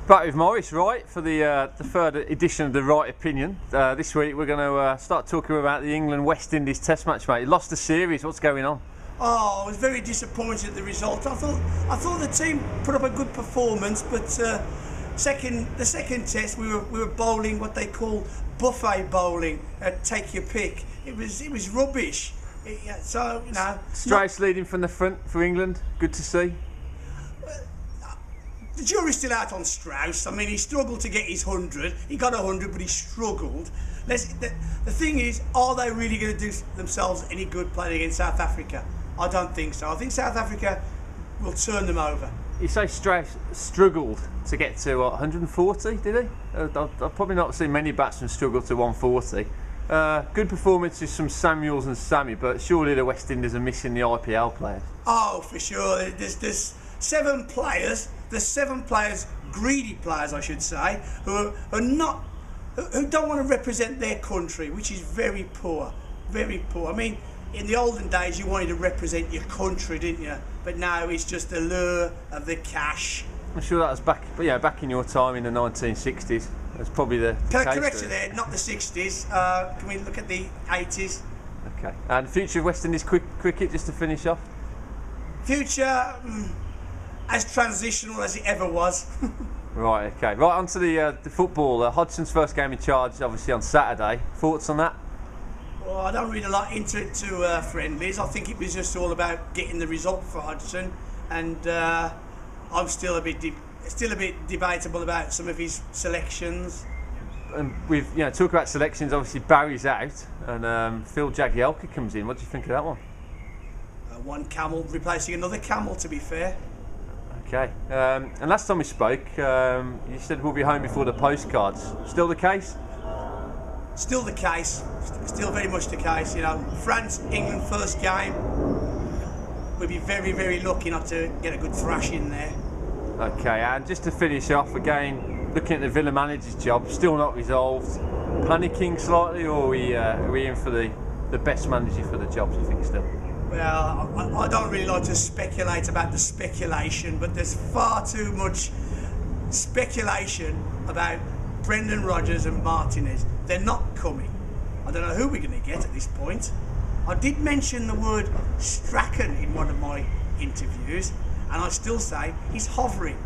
Back with Morris, Wright, for the third edition of the Wright Opinion. This week we're going to start talking about the England-West Indies Test match, mate. You lost the series. What's going on? Oh, I was very disappointed at the result. I thought the team put up a good performance, but the second test we were bowling what they call buffet bowling. Take your pick. It was rubbish. So you know. Strauss leading from the front for England. Good to see. The jury's still out on Strauss. I mean, he struggled to get his 100. He got 100, but he struggled. The thing is, are they really going to do themselves any good playing against South Africa? I don't think so. I think South Africa will turn them over. You say Strauss struggled to get to 140, did he? I've probably not seen many batsmen struggle to 140. Good performances from Samuels and Sammy, but surely the West Indies are missing the IPL players. Oh, for sure. There's 7 players. There's 7 players, greedy players, I should say, who don't want to represent their country, which is very poor, very poor. I mean, in the olden days, you wanted to represent your country, didn't you? But now it's just the lure of the cash. I'm sure that was back in your time in the 1960s. That's probably the Can I case correct you there? Not the 60s. Can we look at the 80s? Okay. And the future of West Indies cricket, just to finish off? Future, as transitional as it ever was. Right, okay. Right, on to the football. Hodgson's first game in charge, obviously, on Saturday. Thoughts on that? Well, I don't read a lot into it to friendlies. I think it was just all about getting the result for Hodgson, and I'm still a bit debatable about some of his selections. And we've talk about selections. Obviously, Barry's out, and Phil Jagielka comes in. What do you think of that one? One camel replacing another camel, to be fair. Okay. And last time we spoke, you said we'll be home before the postcards. Still the case? Still the case. Still very much the case. You know, France, England first game. We'd be very, very lucky not to get a good thrash in there. Okay. And just to finish off again, looking at the Villa manager's job, still not resolved. Panicking slightly, or are we in for the best manager for the job? Do you think still? Well, I don't really like to speculate about the speculation, but there's far too much speculation about Brendan Rodgers and Martinez. They're not coming. I don't know who we're going to get at this point. I did mention the word Strachan in one of my interviews, and I still say he's hovering.